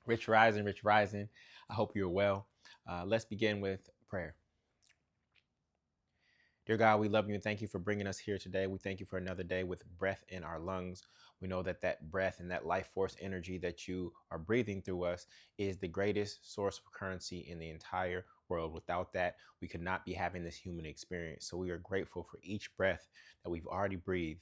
Rich Rising, Rich Rising. I hope you're well. Let's begin with prayer. Dear God, we love you and thank you for bringing us here today. We thank you for another day with breath in our lungs. We know that that breath and that life force energy that you are breathing through us is the greatest source of currency in the entire world. Without that, we could not be having this human experience. So we are grateful for each breath that we've already breathed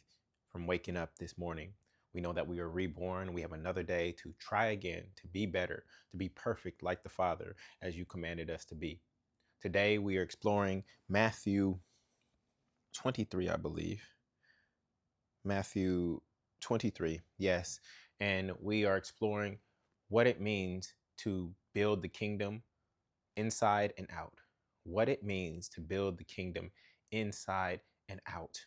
from waking up this morning. We know that we are reborn. We have another day to try again, to be better, to be perfect like the Father, as you commanded us to be. Today, we are exploring Matthew 23, I believe. Matthew 23, yes. And we are exploring what it means to build the kingdom inside and out. What it means to build the kingdom inside and out.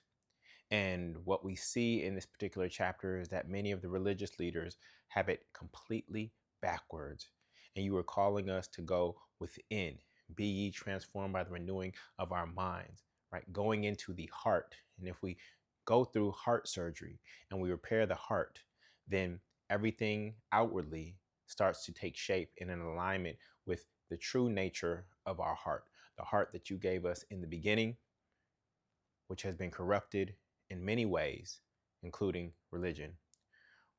And what we see in this particular chapter is that many of the religious leaders have it completely backwards. And you are calling us to go within. Be ye transformed by the renewing of our minds, right? Going into the heart. And if we go through heart surgery and we repair the heart, then everything outwardly starts to take shape in an alignment with the true nature of our heart, the heart that you gave us in the beginning, which has been corrupted in many ways, including religion.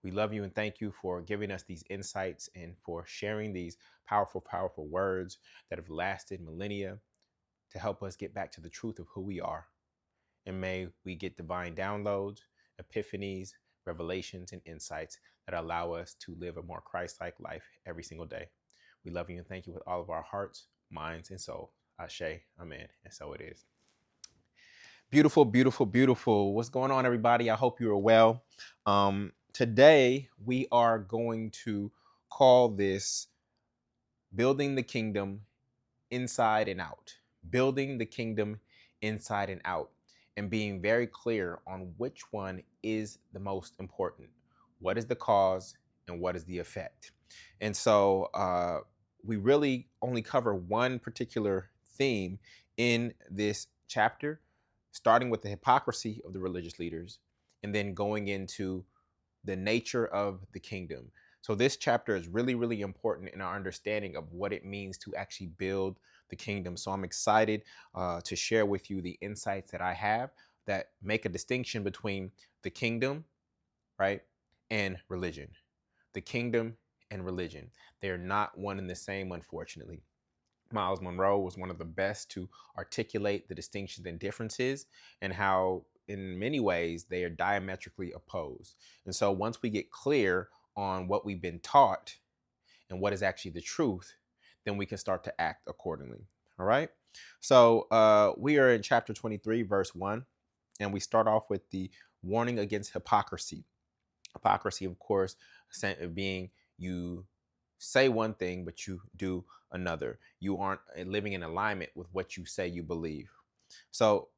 We love you and thank you for giving us these insights and for sharing these powerful, powerful words that have lasted millennia to help us get back to the truth of who we are. And may we get divine downloads, epiphanies, revelations, and insights that allow us to live a more Christ-like life every single day. We love you and thank you with all of our hearts, minds, and soul. Ashe, amen, and so it is. Beautiful, beautiful, beautiful. What's going on, everybody? I hope you are well. Today, we are going to call this Building the Kingdom Inside and Out. Building the Kingdom Inside and Out. And being very clear on which one is the most important. What is the cause and what is the effect? And so we really only cover one particular theme in this chapter, starting with the hypocrisy of the religious leaders and then going into the nature of the kingdom. So this chapter is really, really important in our understanding of what it means to actually build the kingdom. So I'm excited to share with you the insights that I have that make a distinction between the kingdom, right, and religion. The kingdom and religion. They're not one and the same, unfortunately. Miles Monroe was one of the best to articulate the distinctions and differences and how, in many ways, they are diametrically opposed. And so once we get clear on what we've been taught and what is actually the truth, then we can start to act accordingly. All right. So we are in chapter 23, verse 1, and we start off with the warning against hypocrisy. Hypocrisy, of course, being you say one thing, but you do another. You aren't living in alignment with what you say you believe. So,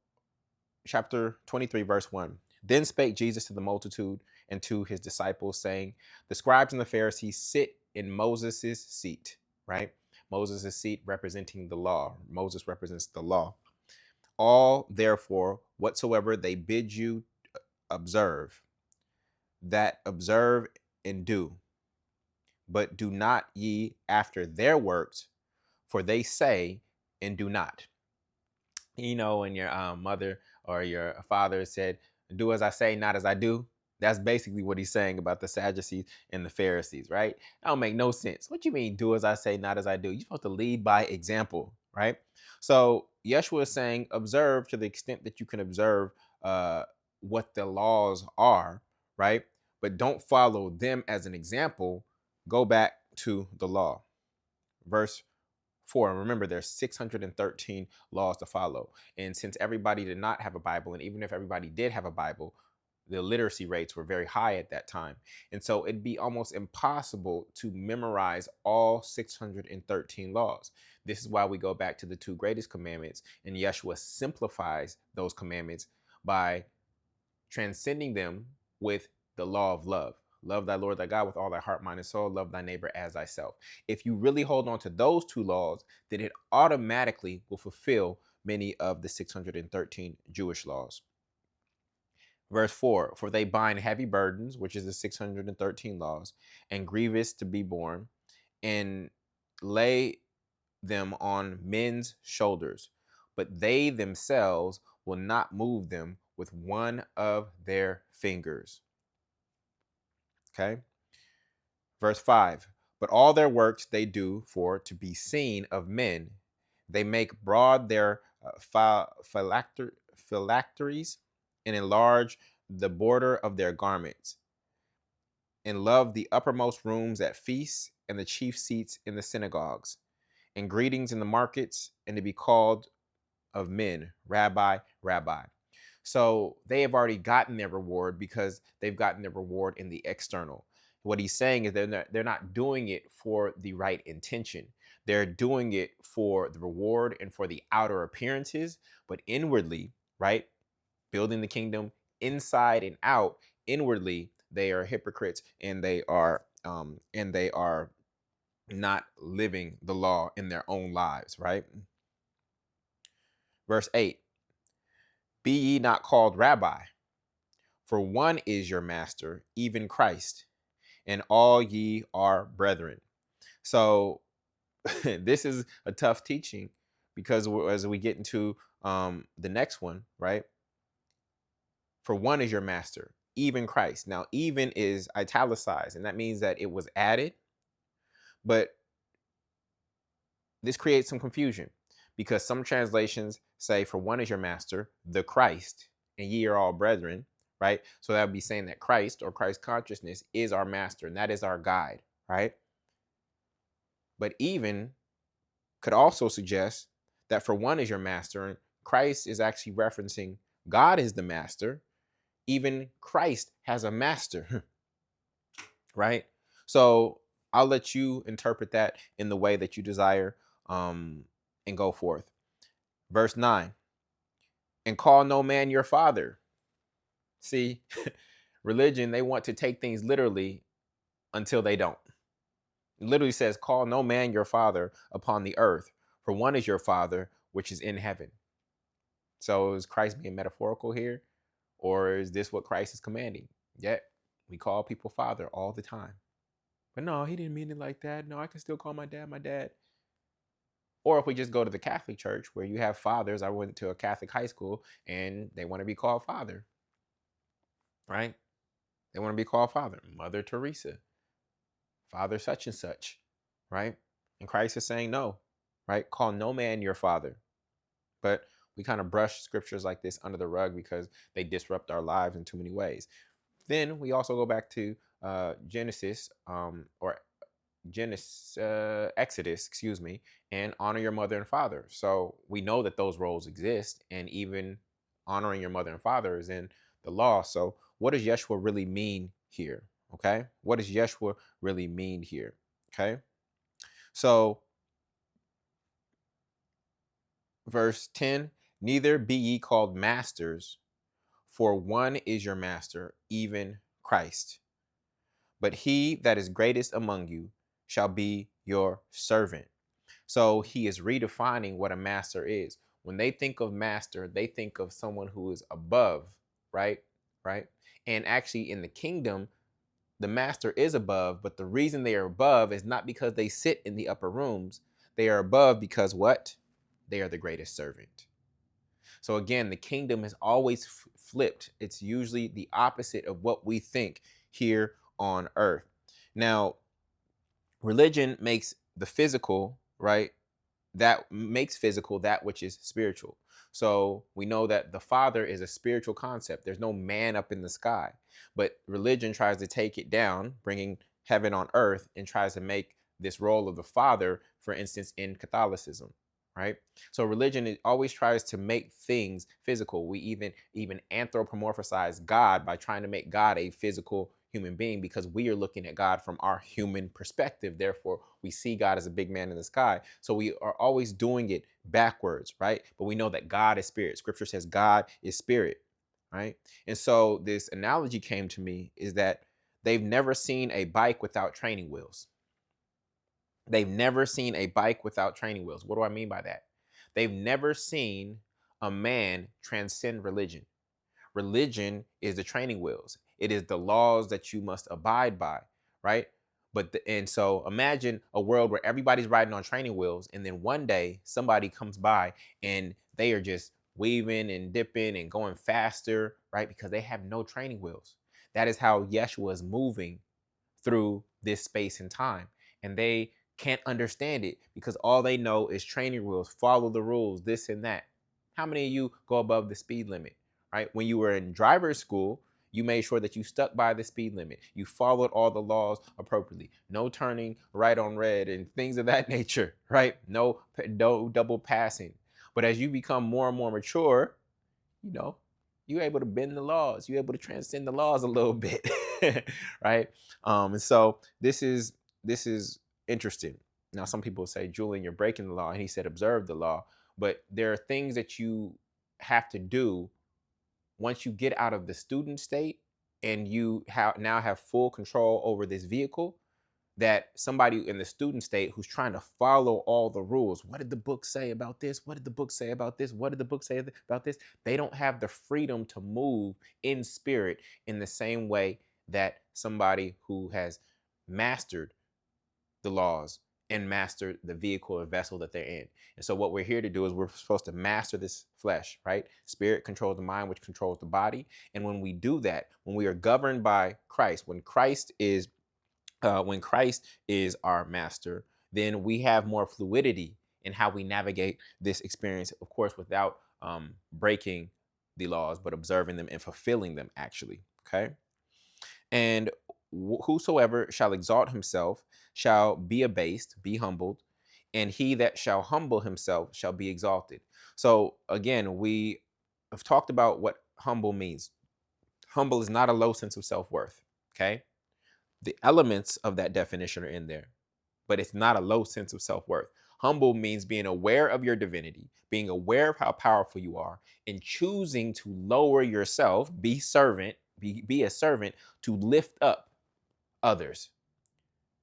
chapter 23, verse 1. Then spake Jesus to the multitude and to his disciples, saying, the scribes and the Pharisees sit in Moses' seat, right? Moses' seat representing the law. Moses represents the law. All, therefore, whatsoever they bid you observe, that observe and do. But do not ye after their works, for they say and do not. You know, when your mother or your father said, do as I say, not as I do. That's basically what he's saying about the Sadducees and the Pharisees, right? That don't make no sense. What you mean, do as I say, not as I do? You're supposed to lead by example, right? So Yeshua is saying, observe to the extent that you can observe what the laws are, right? But don't follow them as an example. Go back to the law. Verse 4. And remember, there's 613 laws to follow. And since everybody did not have a Bible, and even if everybody did have a Bible, the literacy rates were very high at that time. And so it'd be almost impossible to memorize all 613 laws. This is why we go back to the two greatest commandments, and Yeshua simplifies those commandments by transcending them with the law of love. Love thy Lord thy God with all thy heart, mind, and soul. Love thy neighbor as thyself. If you really hold on to those two laws, then it automatically will fulfill many of the 613 Jewish laws. Verse 4, for they bind heavy burdens, which is the 613 laws, and grievous to be borne, and lay them on men's shoulders, but they themselves will not move them with one of their fingers. Okay. Verse 5. But all their works they do for to be seen of men. They make broad their phylacteries and enlarge the border of their garments, and love the uppermost rooms at feasts and the chief seats in the synagogues, and greetings in the markets, and to be called of men, Rabbi, Rabbi. So they have already gotten their reward because they've gotten their reward in the external. What he's saying is they're not doing it for the right intention. They're doing it for the reward and for the outer appearances, but inwardly, right? Building the kingdom inside and out. Inwardly, they are hypocrites, and they are not living the law in their own lives, right? Verse 8. Be ye not called rabbi, for one is your master, even Christ, and all ye are brethren. So this is a tough teaching, because as we get into the next one, right? For one is your master, even Christ. Now, even is italicized, and that means that it was added, but this creates some confusion, because some translations say, for one is your master, the Christ, and ye are all brethren, right? So that would be saying that Christ, or Christ consciousness, is our master, and that is our guide, right? But even could also suggest that for one is your master, and Christ is actually referencing God is the master. Even Christ has a master, right? So I'll let you interpret that in the way that you desire, and go forth. Verse 9. And call no man your father. See, religion, they want to take things literally until they don't. It literally says, call no man your father upon the earth, for one is your father, which is in heaven. So is Christ being metaphorical here? Or is this what Christ is commanding? Yet we call people father all the time. But no, he didn't mean it like that. No, I can still call my dad my dad. Or if we just go to the Catholic Church, where you have fathers. I went to a Catholic high school, and they want to be called father, right? They want to be called father. Mother Teresa, father such and such, right? And Christ is saying no, right? Call no man your father. But we kind of brush scriptures like this under the rug because they disrupt our lives in too many ways. Then we also go back to Genesis, or Exodus, excuse me, and honor your mother and father. So we know that those roles exist, and even honoring your mother and father is in the law. So what does Yeshua really mean here? Okay, what does Yeshua really mean here? Okay, so verse 10. Neither be ye called masters, for one is your master, even Christ. But he that is greatest among you shall be your servant. So he is redefining what a master is. When they think of master, they think of someone who is above, right? Right? And actually, in the kingdom, the master is above, but the reason they are above is not because they sit in the upper rooms. They are above because what? They are the greatest servant. So again, the kingdom is always flipped. It's usually the opposite of what we think here on earth. Now, religion makes the physical, right? That makes physical that which is spiritual. So we know that the Father is a spiritual concept. There's no man up in the sky. But religion tries to take it down, bringing heaven on earth, and tries to make this role of the Father, for instance, in Catholicism, right? So religion always tries to make things physical. We even anthropomorphize God by trying to make God a physical human being, because we are looking at God from our human perspective. Therefore, we see God as a big man in the sky. So we are always doing it backwards, right? But we know that God is spirit. Scripture says God is spirit, right? And so this analogy came to me, is that they've never seen a bike without training wheels. They've never seen a bike without training wheels. What do I mean by that? They've never seen a man transcend religion. Religion is the training wheels. It is the laws that you must abide by, right? And so imagine a world where everybody's riding on training wheels, and then one day somebody comes by and they are just weaving and dipping and going faster, right? Because they have no training wheels. That is how Yeshua is moving through this space and time. And they can't understand it because all they know is training rules, follow the rules, this and that. How many of you go above the speed limit, right? When you were in driver's school, you made sure that you stuck by the speed limit. You followed all the laws appropriately. No turning right on red and things of that nature, right? No double passing. But as you become more and more mature, you know, you're able to bend the laws. You're able to transcend the laws a little bit, right? And so this is interesting. Now, some people say, Julian, you're breaking the law, and he said, observe the law. But there are things that you have to do once you get out of the student state and you now have full control over this vehicle, that somebody in the student state who's trying to follow all the rules. What did the book say about this? What did the book say about this? What did the book say about this? They don't have the freedom to move in spirit in the same way that somebody who has mastered the laws and mastered the vehicle or vessel that they're in. And so what we're here to do is we're supposed to master this flesh, right? Spirit controls the mind, which controls the body. And when we do that, when we are governed by Christ, when Christ is our master, then we have more fluidity in how we navigate this experience, of course, without breaking the laws, but observing them and fulfilling them, actually. Okay. And whosoever shall exalt himself shall be abased, be humbled, and he that shall humble himself shall be exalted. So, again, we have talked about what humble means. Humble is not a low sense of self worth. Okay. The elements of that definition are in there, but it's not a low sense of self-worth. Humble means being aware of your divinity, being aware of how powerful you are, and choosing to lower yourself, be a servant to lift up others,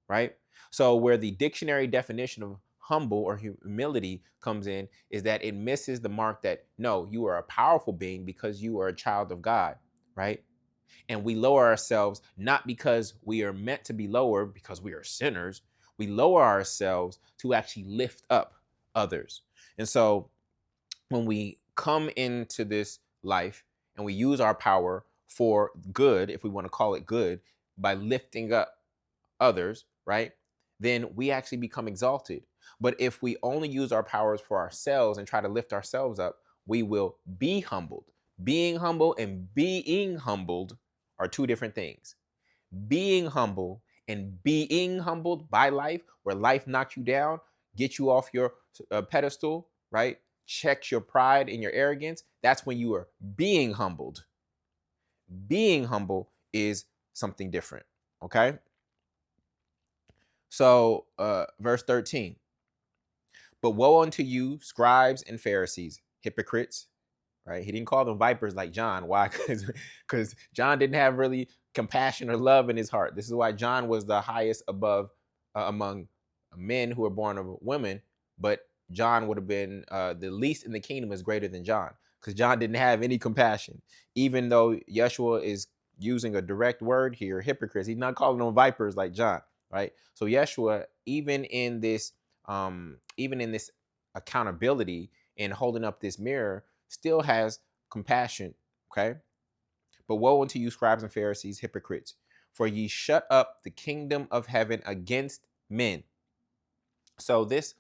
right? So where the dictionary definition of humble or humility comes in is that it misses the mark that no, you are a powerful being because you are a child of God, right? And we lower ourselves not because we are meant to be lower because we are sinners. We lower ourselves to actually lift up others. And so when we come into this life and we use our power for good, if we want to call it good, by lifting up others, right? Then we actually become exalted. But if we only use our powers for ourselves and try to lift ourselves up, we will be humbled. Being humble and being humbled are two different things. Being humble and being humbled by life, where life knocks you down, get you off your pedestal, right? Checks your pride and your arrogance. That's when you are being humbled. Being humble is something different. Okay. So, verse 13. But woe unto you, scribes and Pharisees, hypocrites, right? He didn't call them vipers like John. Why? Because John didn't have really compassion or love in his heart. This is why John was the highest above among men who were born of women, but John would have been the least in the kingdom is greater than John, because John didn't have any compassion. Even though Yeshua is using a direct word here, hypocrites, he's not calling them vipers like John, right? So Yeshua, even in this accountability and holding up this mirror, still has compassion. Okay. But woe unto you, scribes and Pharisees, hypocrites, for ye shut up the kingdom of heaven against men. So this,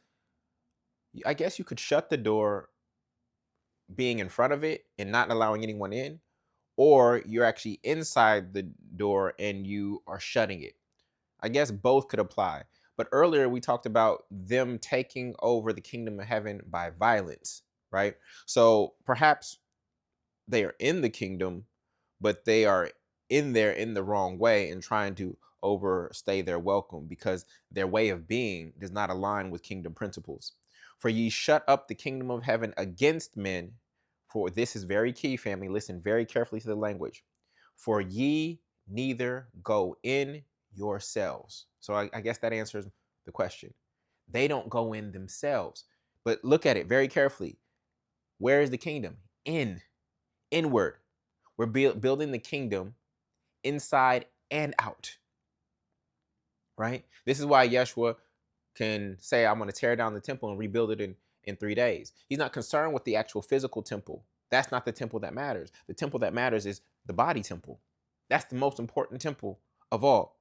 I guess you could shut the door being in front of it and not allowing anyone in, or you're actually inside the door and you are shutting it. I guess both could apply. But earlier we talked about them taking over the kingdom of heaven by violence, right? So perhaps they are in the kingdom, but they are in there in the wrong way and trying to overstay their welcome because their way of being does not align with kingdom principles. For ye shut up the kingdom of heaven against men. For this is very key, family. Listen very carefully to the language. For ye neither go in yourselves. So I guess that answers the question. They don't go in themselves. But look at it very carefully. Where is the kingdom? Inward. We're building the kingdom inside and out. right? This is why Yeshua can say, I'm going to tear down the temple and rebuild it in 3 days. He's not concerned with the actual physical temple. That's not the temple that matters. The temple that matters is the body temple. That's the most important temple of all.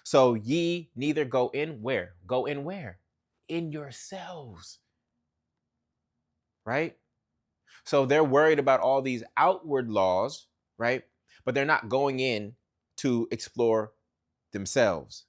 So ye neither go in where? Go in where? In yourselves, right? So they're worried about all these outward laws, right? But they're not going in to explore themselves.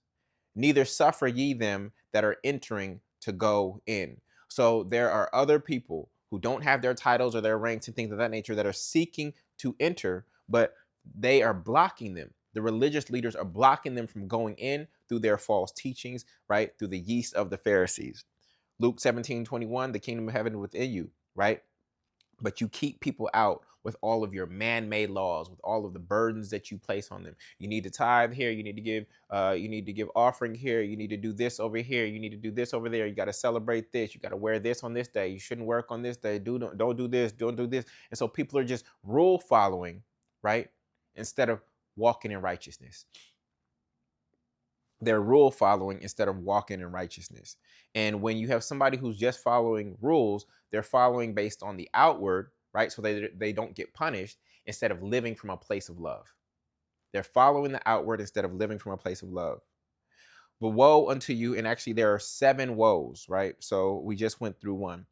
Neither suffer ye them that are entering to go in. So there are other people who don't have their titles or their ranks and things of that nature that are seeking to enter, but they are blocking them. The religious leaders are blocking them from going in through their false teachings, right? Through the yeast of the Pharisees. Luke 17:21, the kingdom of heaven within you, right? But you keep people out with all of your man-made laws, with all of the burdens that you place on them. You need to tithe here, you need to give offering here, you need to do this over here, you need to do this over there, you got to celebrate this, you got to wear this on this day, you shouldn't work on this day, don't do this, don't do this. And so people are just rule following, right? Instead of walking in righteousness. They're rule following instead of walking in righteousness. And when you have somebody who's just following rules, they're following based on the outward, right? So they don't get punished instead of living from a place of love. They're following the outward instead of living from a place of love. But woe unto you, and actually there are 7 woes, right? So we just went through one.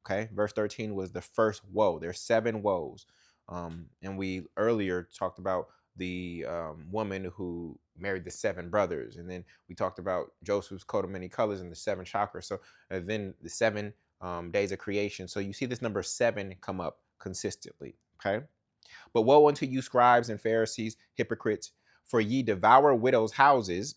Okay, verse 13 was the first woe. There's 7 woes. And we earlier talked about the woman who married the 7 brothers. And then we talked about Joseph's coat of many colors and the 7 chakras. So then the 7 days of creation. So you see this number 7 come up consistently. Okay. But woe unto you, scribes and Pharisees, hypocrites, for ye devour widows' houses,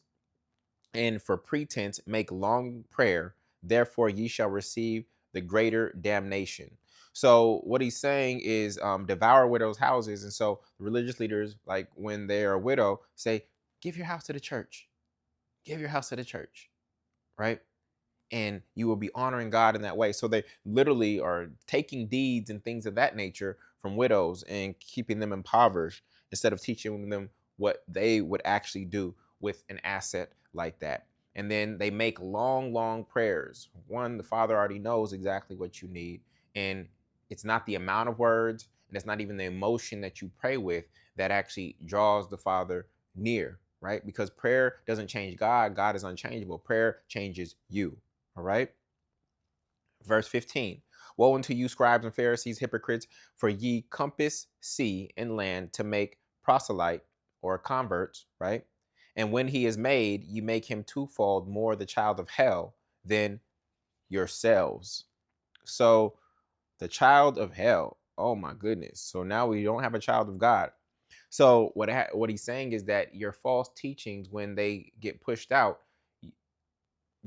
and for pretense make long prayer. Therefore ye shall receive the greater damnation. So what he's saying is devour widows' houses. And so religious leaders, like when they are a widow, say, give your house to the church. Give your house to the church, right? And you will be honoring God in that way. So they literally are taking deeds and things of that nature from widows and keeping them impoverished instead of teaching them what they would actually do with an asset like that. And then they make long, long prayers. One, the Father already knows exactly what you need. And it's not the amount of words, and it's not even the emotion that you pray with that actually draws the Father near, right? Because prayer doesn't change God. God is unchangeable. Prayer changes you. All right. Verse 15. Woe unto you, scribes and Pharisees, hypocrites, for ye compass sea and land to make proselyte or converts, right? And when he is made, you make him twofold more the child of hell than yourselves. So the child of hell. Oh my goodness. So now we don't have a child of God. So what he's saying is that your false teachings, when they get pushed out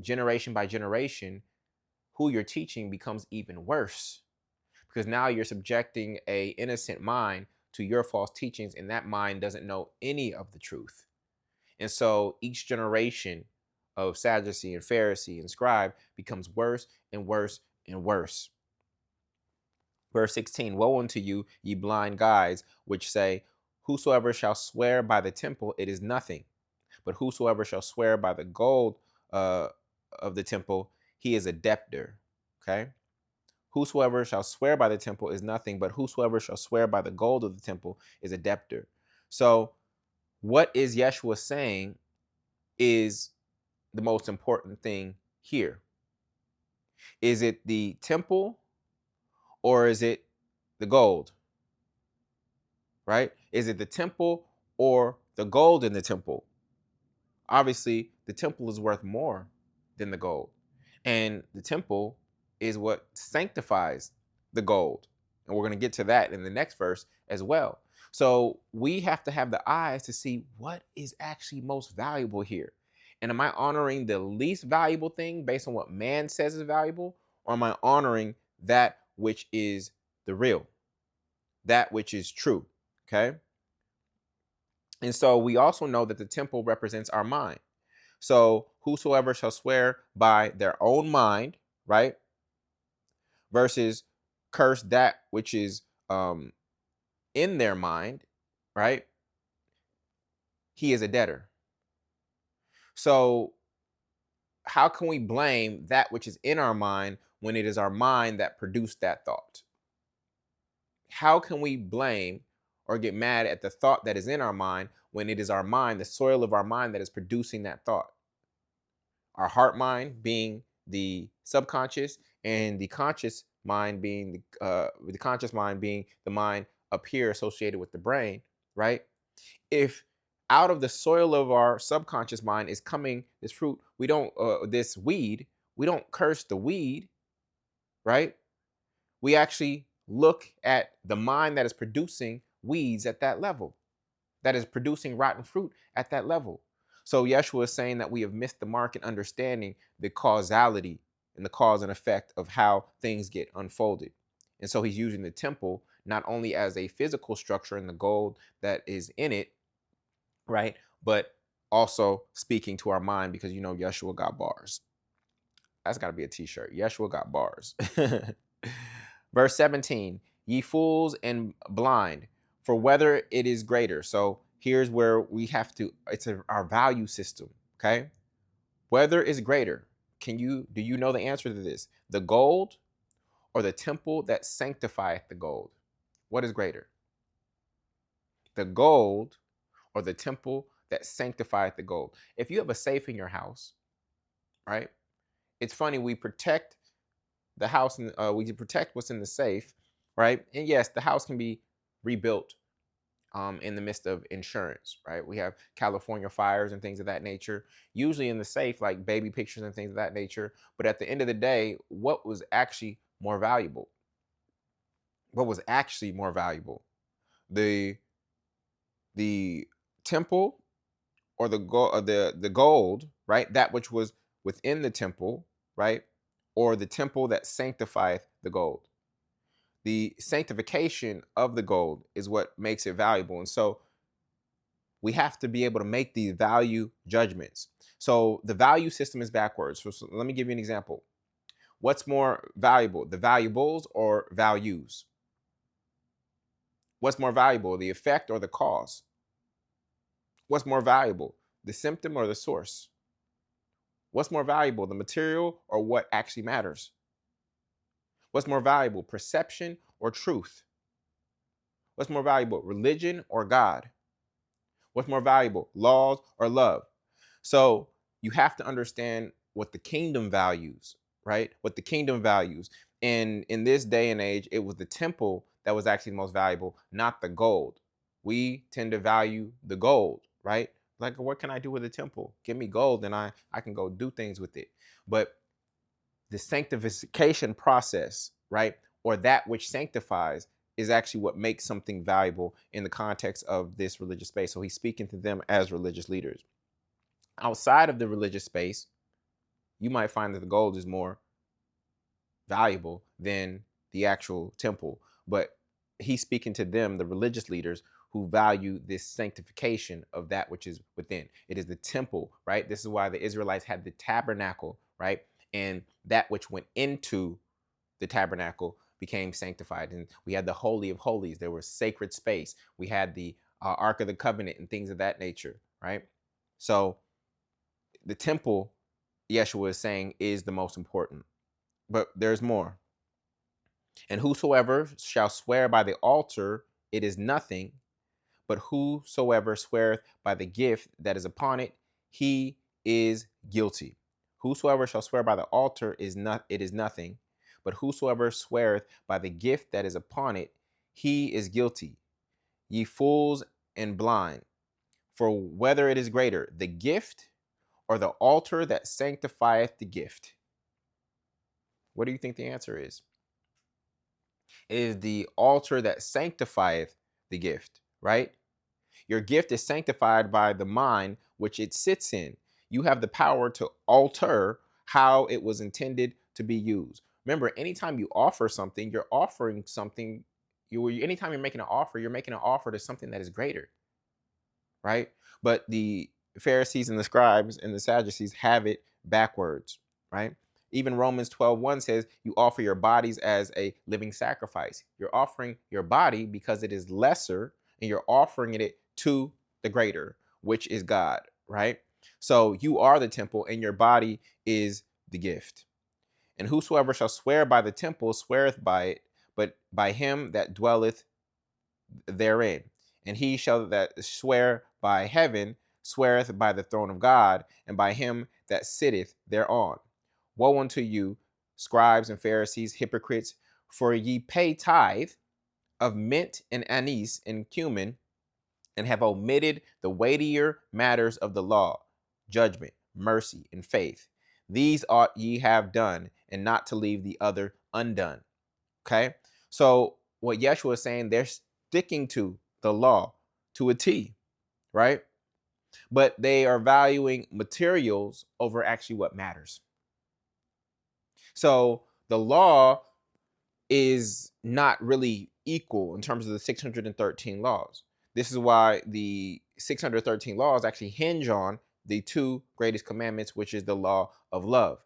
generation by generation, who you're teaching becomes even worse, because now you're subjecting a innocent mind to your false teachings, and that mind doesn't know any of the truth. And so each generation of Sadducee and Pharisee and scribe becomes worse and worse and worse. Verse 16, woe unto you, ye blind guides, which say, whosoever shall swear by the temple, it is nothing. But whosoever shall swear by the gold of the temple, he is a debtor. Okay. Whosoever shall swear by the temple is nothing, but whosoever shall swear by the gold of the temple is a debtor. So what is Yeshua saying is the most important thing here. Is it the temple or is it the gold? Right? Is it the temple or the gold in the temple? Obviously, the temple is worth more than the gold. And the temple is what sanctifies the gold. And we're going to get to that in the next verse as well. So we have to have the eyes to see what is actually most valuable here. And am I honoring the least valuable thing based on what man says is valuable? Or am I honoring that which is the real, that which is true? Okay. And so we also know that the temple represents our mind. So whosoever shall swear by their own mind, right, versus curse that which is in their mind, right, he is a debtor. So how can we blame that which is in our mind when it is our mind that produced that thought? How can we blame or get mad at the thought that is in our mind when it is our mind, the soil of our mind, that is producing that thought? Our heart mind being the subconscious, and the conscious mind being the conscious mind being the mind up here associated with the brain, right? If out of the soil of our subconscious mind is coming this fruit, we don't this weed, we don't curse the weed, right? We actually look at the mind that is producing weeds at that level, that is producing rotten fruit at that level. So Yeshua is saying that we have missed the mark in understanding the causality and the cause and effect of how things get unfolded. And so he's using the temple not only as a physical structure and the gold that is in it, right? But also speaking to our mind, because you know Yeshua got bars. That's got to be a t-shirt. Yeshua got bars. Verse 17, ye fools and blind, for whether it is greater. So here's where we have to, our value system, okay? Whether is greater. Do you know the answer to this? The gold or the temple that sanctifieth the gold? What is greater? The gold or the temple that sanctifieth the gold? If you have a safe in your house, right? It's funny, we protect the house and we protect what's in the safe, right? And yes, the house can be rebuilt in the midst of insurance, right? We have California fires and things of that nature, usually in the safe, like baby pictures and things of that nature. But at the end of the day, what was actually more valuable? What was actually more valuable? The the temple or the gold, right? That which was within the temple, right? Or the temple that sanctifieth the gold. The sanctification of the gold is what makes it valuable. And so we have to be able to make these value judgments. So the value system is backwards. So let me give you an example. What's more valuable, the valuables or values? What's more valuable, the effect or the cause? What's more valuable, the symptom or the source? What's more valuable, the material or what actually matters? What's more valuable, perception or truth? What's more valuable, religion or God? What's more valuable, laws or love? So you have to understand what the kingdom values, right? What the kingdom values. And in this day and age, it was the temple that was actually the most valuable, not the gold. We tend to value the gold, right? Like, what can I do with a temple? Give me gold and I can go do things with it. But the sanctification process, right? Or that which sanctifies is actually what makes something valuable in the context of this religious space. So he's speaking to them as religious leaders. Outside of the religious space, you might find that the gold is more valuable than the actual temple. But he's speaking to them, the religious leaders, who value this sanctification of that which is within. It is the temple, right? This is why the Israelites had the tabernacle, right? And that which went into the tabernacle became sanctified. And we had the Holy of Holies. There was sacred space. We had the Ark of the Covenant and things of that nature, right? So the temple, Yeshua is saying, is the most important. But there's more. And whosoever shall swear by the altar, it is nothing. But whosoever sweareth by the gift that is upon it, he is guilty. Whosoever shall swear by the altar it is nothing. But whosoever sweareth by the gift that is upon it, he is guilty. Ye fools and blind, for whether it is greater, the gift or the altar that sanctifieth the gift? What do you think the answer is? It is the altar that sanctifieth the gift, right? Your gift is sanctified by the mind which it sits in. You have the power to alter how it was intended to be used. Remember, anytime you offer something, you're offering something. Anytime you're making an offer to something that is greater, right? But the Pharisees and the scribes and the Sadducees have it backwards, right? Even Romans 12:1 says you offer your bodies as a living sacrifice. You're offering your body because it is lesser, and you're offering it to the greater, which is God, right? So you are the temple, and your body is the gift. And whosoever shall swear by the temple sweareth by it, but by him that dwelleth therein. And he shall that swear by heaven sweareth by the throne of God, and by him that sitteth thereon. Woe unto you, scribes and Pharisees, hypocrites, for ye pay tithe of mint and anise and cumin, and have omitted the weightier matters of the law, judgment, mercy, and faith. These ought ye have done, and not to leave the other undone. Okay? So what Yeshua is saying, they're sticking to the law to a T, right? But they are valuing materials over actually what matters. So the law is not really equal in terms of the 613 laws. This is why the 613 laws actually hinge on the two greatest commandments, which is the law of love.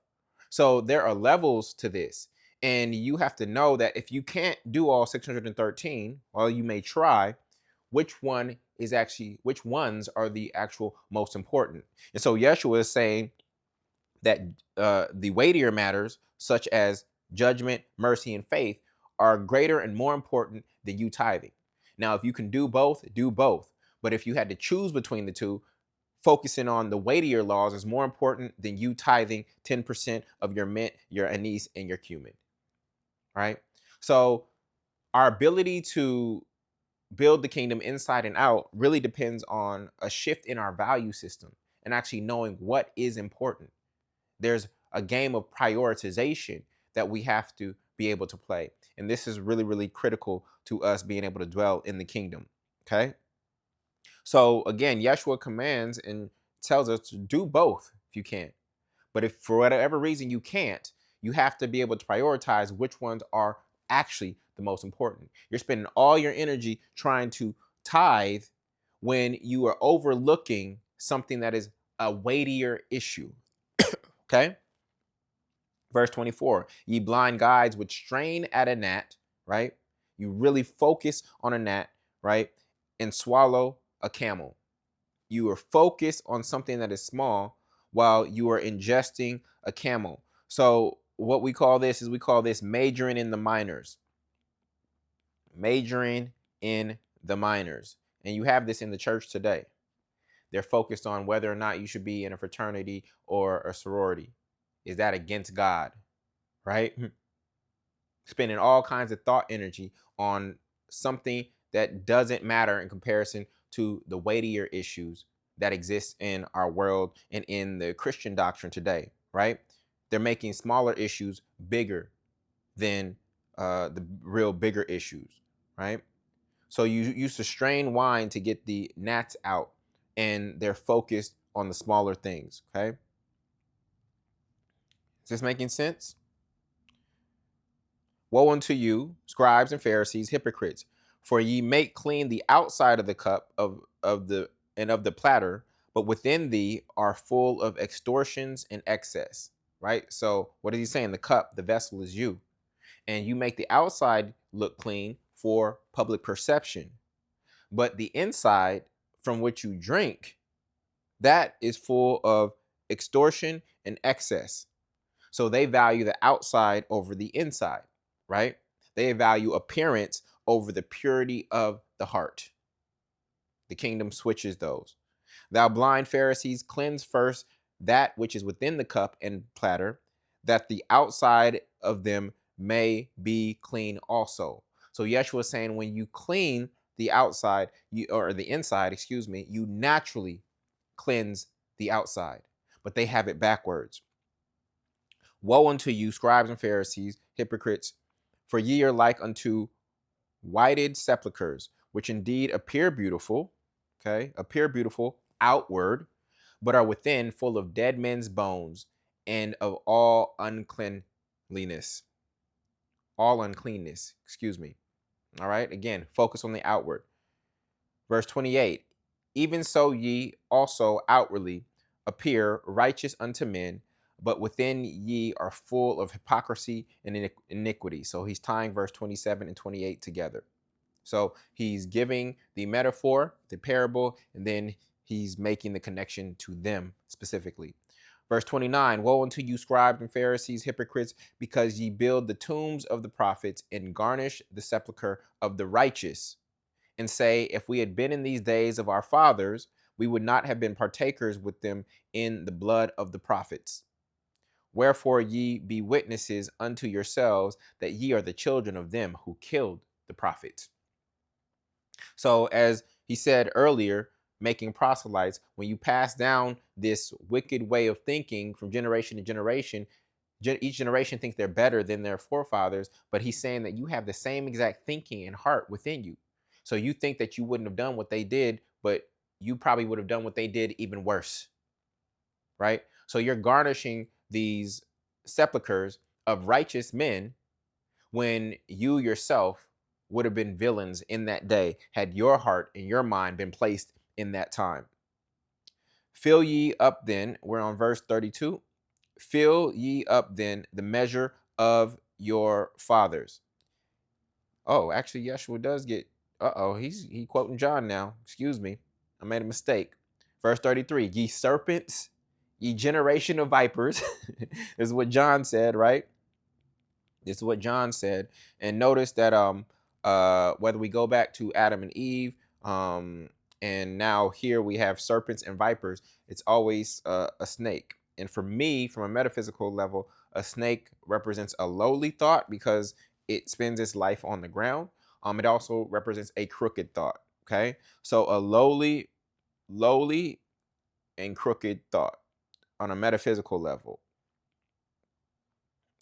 So there are levels to this. And you have to know that if you can't do all 613, while you may try, which ones are the actual most important. And so Yeshua is saying that the weightier matters, such as judgment, mercy, and faith, are greater and more important than you tithing. Now, if you can do both, do both. But if you had to choose between the two, focusing on the weightier laws is more important than you tithing 10% of your mint, your anise, and your cumin. Right? So, our ability to build the kingdom inside and out really depends on a shift in our value system and actually knowing what is important. There's a game of prioritization that we have to be able to play. And this is really, really critical to us being able to dwell in the kingdom. Okay. So again, Yeshua commands and tells us to do both if you can. But if for whatever reason you can't, you have to be able to prioritize which ones are actually the most important. You're spending all your energy trying to tithe when you are overlooking something that is a weightier issue. Okay. Verse 24, ye blind guides which strain at a gnat, right? You really focus on a gnat, right? And swallow a camel. You are focused on something that is small while you are ingesting a camel. So what we call this is we call this majoring in the minors. Majoring in the minors. And you have this in the church today. They're focused on whether or not you should be in a fraternity or a sorority. Is that against God? Right? Spending all kinds of thought energy on something that doesn't matter in comparison to the weightier issues that exist in our world and in the Christian doctrine today, right? They're making smaller issues bigger than the real bigger issues, right? So you used to strain wine to get the gnats out, and they're focused on the smaller things, okay? Is this making sense? Woe unto you, scribes and Pharisees, hypocrites, for ye make clean the outside of the cup of the platter, but within thee are full of extortions and excess. Right? So what is he saying? The cup, the vessel is you. And you make the outside look clean for public perception. But the inside from which you drink, that is full of extortion and excess. So they value the outside over the inside, right? They value appearance over the purity of the heart. The kingdom switches those. Thou blind Pharisees, cleanse first that which is within the cup and platter, that the outside of them may be clean also. So Yeshua is saying when you clean the outside, or the inside, excuse me, you naturally cleanse the outside. But they have it backwards. Woe unto you, scribes and Pharisees, hypocrites, for ye are like unto whited sepulchres, which indeed appear beautiful, okay, appear beautiful outward, but are within full of dead men's bones and of all uncleanness, excuse me. All right, again, focus on the outward. Verse 28, even so ye also outwardly appear righteous unto men, but within ye are full of hypocrisy and iniquity. So he's tying verse 27 and 28 together. So he's giving the metaphor, the parable, and then he's making the connection to them specifically. Verse 29, woe unto you, scribes and Pharisees, hypocrites, because ye build the tombs of the prophets and garnish the sepulchre of the righteous, and say, if we had been in these days of our fathers, we would not have been partakers with them in the blood of the prophets. Wherefore ye be witnesses unto yourselves that ye are the children of them who killed the prophets. So, as he said earlier, making proselytes, when you pass down this wicked way of thinking from generation to generation, each generation thinks they're better than their forefathers, but he's saying that you have the same exact thinking and heart within you. So you think that you wouldn't have done what they did, but you probably would have done what they did even worse, right? So you're garnishing these sepulchres of righteous men when you yourself would have been villains in that day had your heart and your mind been placed in that time. Fill ye up then, we're on verse 32. Fill ye up then the measure of your fathers. Oh, actually, Yeshua does get, he quoting John now. Excuse me. I made a mistake. Verse 33, ye serpents, ye generation of vipers. This is what John said, right? This is what John said. And notice that whether we go back to Adam and Eve, and now here we have serpents and vipers, it's always a snake. And for me, from a metaphysical level, a snake represents a lowly thought because it spends its life on the ground. It also represents a crooked thought. Okay, so a lowly and crooked thought on a metaphysical level.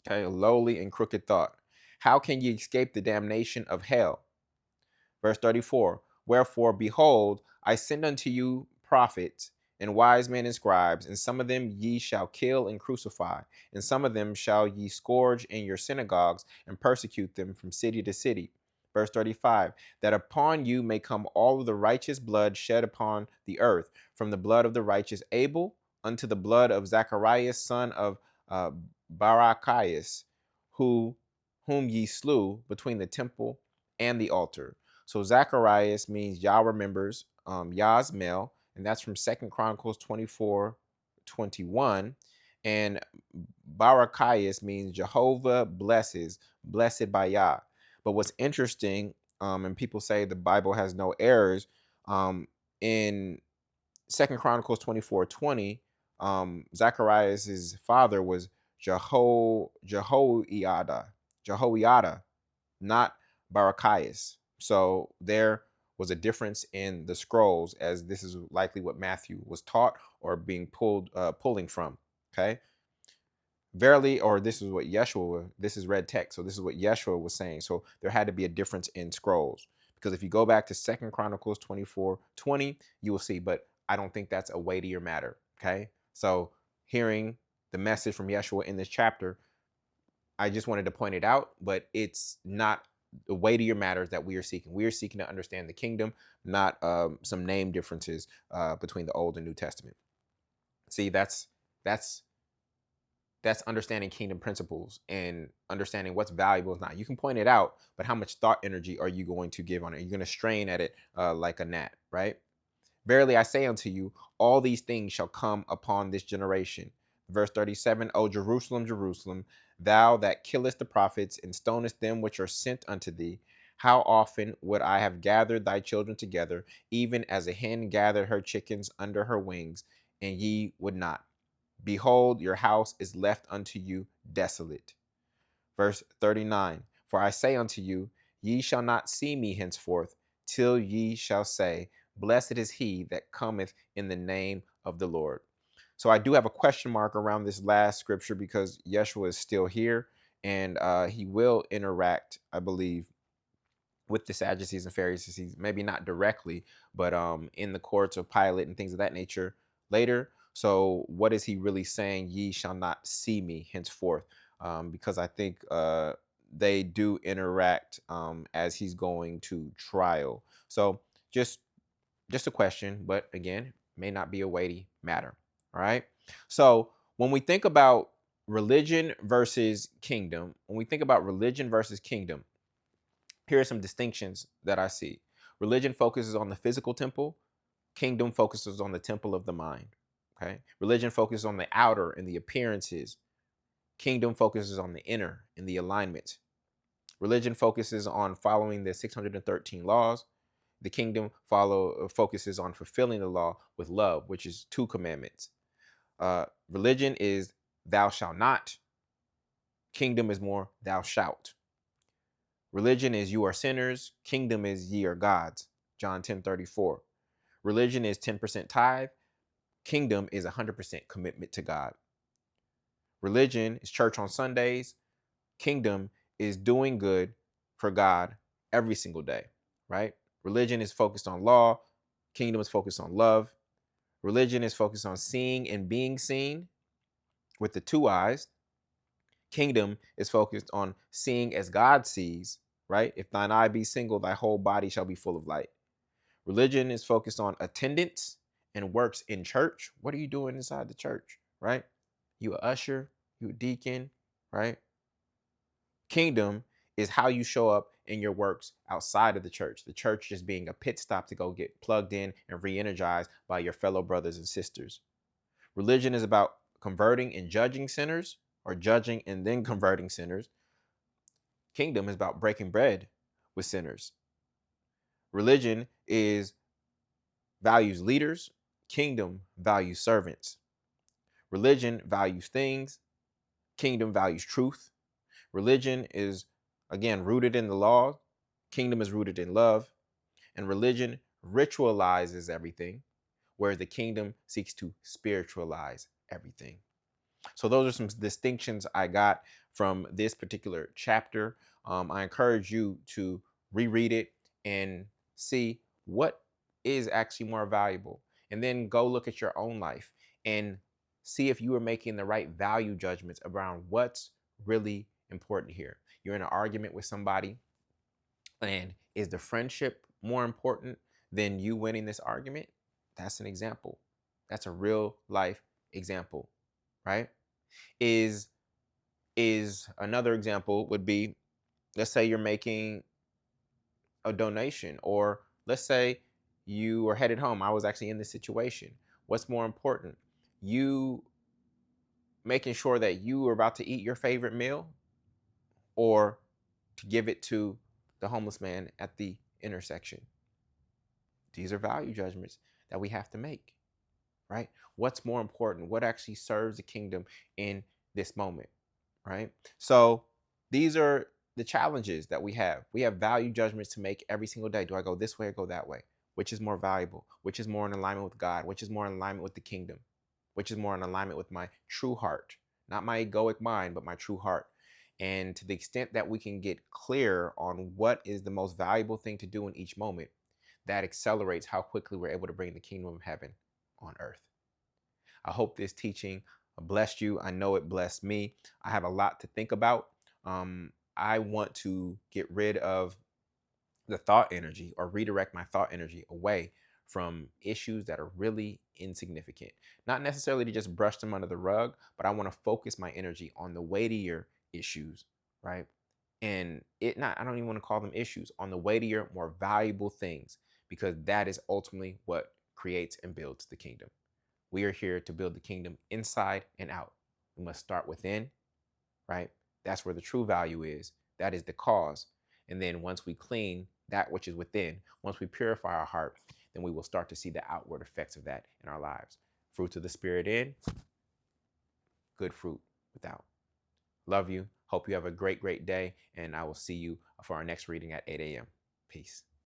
Okay, a lowly and crooked thought. How can ye escape the damnation of hell? Verse 34, wherefore, behold, I send unto you prophets and wise men and scribes, and some of them ye shall kill and crucify, and some of them shall ye scourge in your synagogues and persecute them from city to city. Verse 35, that upon you may come all of the righteous blood shed upon the earth, from the blood of the righteous Abel unto the blood of Zacharias, son of uh, Barachias, whom ye slew between the temple and the altar. So Zacharias means Yah remembers, Yah's male, and that's from 2 Chronicles 24:21. And Barachias means Jehovah blesses, blessed by Yah. But what's interesting, and people say the Bible has no errors, in 2 Chronicles 24:20, Zacharias' father was Jehoiada, not Barachias. So there was a difference in the scrolls, as this is likely what Matthew was taught or being pulling from. Okay. Verily, or this is what Yeshua, this is red text. So this is what Yeshua was saying. So there had to be a difference in scrolls. Because if you go back to 2 Chronicles 24:20, you will see, but I don't think that's a weightier matter. Okay. So hearing the message from Yeshua in this chapter, I just wanted to point it out, but it's not the weightier matters that we are seeking. We are seeking to understand the kingdom, not some name differences between the Old and New Testament. See, that's understanding kingdom principles and understanding what's valuable is not. You can point it out, but how much thought energy are you going to give on it? Are you going to strain at it like a gnat, right? Verily I say unto you, all these things shall come upon this generation. Verse 37, O Jerusalem, Jerusalem, thou that killest the prophets and stonest them which are sent unto thee, how often would I have gathered thy children together, even as a hen gathered her chickens under her wings, and ye would not. Behold, your house is left unto you desolate. Verse 39, for I say unto you, ye shall not see me henceforth, till ye shall say, blessed is he that cometh in the name of the Lord. So I do have a question mark around this last scripture because Yeshua is still here, and he will interact, I believe, with the Sadducees and Pharisees, maybe not directly, but in the courts of Pilate and things of that nature later. So what is he really saying? Ye shall not see me henceforth, because I think they do interact as he's going to trial. So just a question, but again, may not be a weighty matter. All right. So when we think about religion versus kingdom, here are some distinctions that I see. Religion focuses on the physical temple. Kingdom focuses on the temple of the mind. Okay. Religion focuses on the outer and the appearances. Kingdom focuses on the inner and the alignment. Religion focuses on following the 613 laws. The kingdom focuses on fulfilling the law with love, which is two commandments. Religion is thou shalt not. Kingdom is more thou shalt. Religion is you are sinners. Kingdom is ye are gods. John 10:34. Religion is 10% tithe. Kingdom is 100% commitment to God. Religion is church on Sundays. Kingdom is doing good for God every single day, right? Religion is focused on law. Kingdom is focused on love. Religion is focused on seeing and being seen with the two eyes. Kingdom is focused on seeing as God sees, right? If thine eye be single, thy whole body shall be full of light. Religion is focused on attendance and works in church. What are you doing inside the church, right? You a usher, you a deacon, right? Kingdom is how you show up in your works outside of the church just being a pit stop to go get plugged in and re-energized by your fellow brothers and sisters. Religion is about converting and judging sinners, or judging and then converting sinners. Kingdom is about breaking bread with sinners. Religion is values leaders. Kingdom values servants. Religion values things. Kingdom values truth. Religion is, again, rooted in the law. Kingdom is rooted in love. And religion ritualizes everything, whereas the kingdom seeks to spiritualize everything. So those are some distinctions I got from this particular chapter. I encourage you to reread it and see what is actually more valuable, and then go look at your own life and see if you are making the right value judgments around what's really important here. You're in an argument with somebody, and is the friendship more important than you winning this argument? That's an example. That's a real life example, right? is is another example would be, let's say you're making a donation, or let's say you are headed home. I was actually in this situation. What's more important, you making sure that you are about to eat your favorite meal, or to give it to the homeless man at the intersection? These are value judgments that we have to make, right? What's more important? What actually serves the kingdom in this moment, right? So these are the challenges that we have. We have value judgments to make every single day. Do I go this way or go that way? Which is more valuable? Which is more in alignment with God? Which is more in alignment with the kingdom? Which is more in alignment with my true heart? Not my egoic mind, but my true heart. And to the extent that we can get clear on what is the most valuable thing to do in each moment, that accelerates how quickly we're able to bring the kingdom of heaven on earth. I hope this teaching blessed you. I know it blessed me. I have a lot to think about. I want to get rid of the thought energy, or redirect my thought energy away from issues that are really insignificant. Not necessarily to just brush them under the rug, but I want to focus my energy on the weightier issues, right? And I don't even want to call them issues, on the weightier, more valuable things, because that is ultimately what creates and builds the kingdom. We are here to build the kingdom inside and out. We must start within, right? That's where the true value is. That is the cause. And then once we clean that which is within, once we purify our heart, then we will start to see the outward effects of that in our lives. Fruits of the Spirit in, good fruit without. Love you. Hope you have a great, great day. And I will see you for our next reading at 8 a.m. Peace.